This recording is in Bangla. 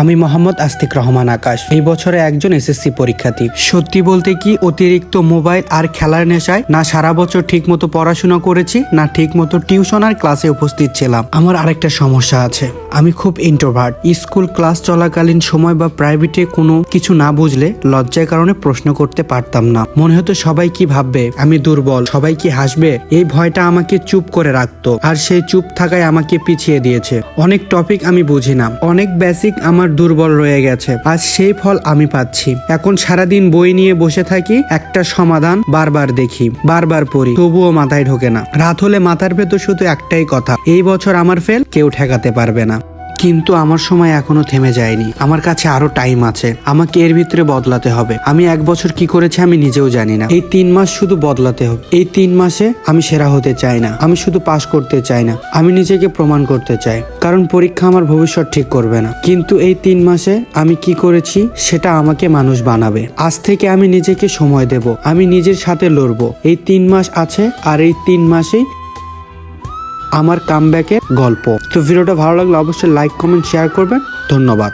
আমি মোহাম্মদ আস্তিক রহমান আকাশ। এই বছরে একজন এসএসসি পরীক্ষার্থী। সত্যি বলতে কি অতিরিক্ত মোবাইল আর খেলার নেশায় না সারা বছর ঠিক মতো পড়াশোনা করেছি, না ঠিক মতো টিউশন আর ক্লাসে উপস্থিত ছিলাম। আমার আরেকটা সমস্যা আছে, আমি খুব ইন্ট্রোভার্ট। স্কুল ক্লাস চলাকালীন সময় বা প্রাইভেটে কোনো কিছু না বুঝলে লজ্জার কারণে প্রশ্ন করতে পারতাম না। মনে হতো সবাই কি ভাববে, আমি দুর্বল, সবাই কি হাসবে। এই ভয়টা আমাকে চুপ করে রাখতো, আর সেই চুপ থাকায় আমাকে পিছিয়ে দিয়েছে। অনেক টপিক আমি বুঝি না, অনেক বেসিক আমার দুর্বল রয়ে গেছে। আজ সেই ফল আমি পাচ্ছি। এখন সারাদিন বই নিয়ে বসে থাকি, একটা সমাধান বারবার দেখি, বারবার পড়ি, তবুও মাথায় ঢোকে না। রাত হলে মাথার ভেতর শুধু একটাই কথা, এই বছর আমার ফেল, কেউ ঠেকাতে পারবে না। কিন্তু আমার সময় এখনো থেমে যায়নি। আমার কাছে আরো টাইম আছে, আমাকে এর ভিতরে বদলাতে হবে। আমি এক বছর কি করেছি আমি নিজেও জানি না। এই 3 মাস শুধু বদলাতে হবে। এই 3 মাসে আমি সেরা হতে চাই না, আমি শুধু পাশ করতে চাই না, আমি নিজেকে প্রমাণ করতে চাই। কারণ পরীক্ষা আমার ভবিষ্যৎ ঠিক করবে না, কিন্তু এই 3 মাসে আমি কি করেছি সেটা আমাকে মানুষ বানাবে। আজ থেকে আমি নিজেকে সময় দেব, আমি নিজের সাথে লড়বো। এই 3 মাস আছে, আর এই 3 মাসেই আমার কামব্যাকের গল্প। তো ভিডিওটা ভালো লাগলে অবশ্যই লাইক, কমেন্ট, শেয়ার করবেন। ধন্যবাদ।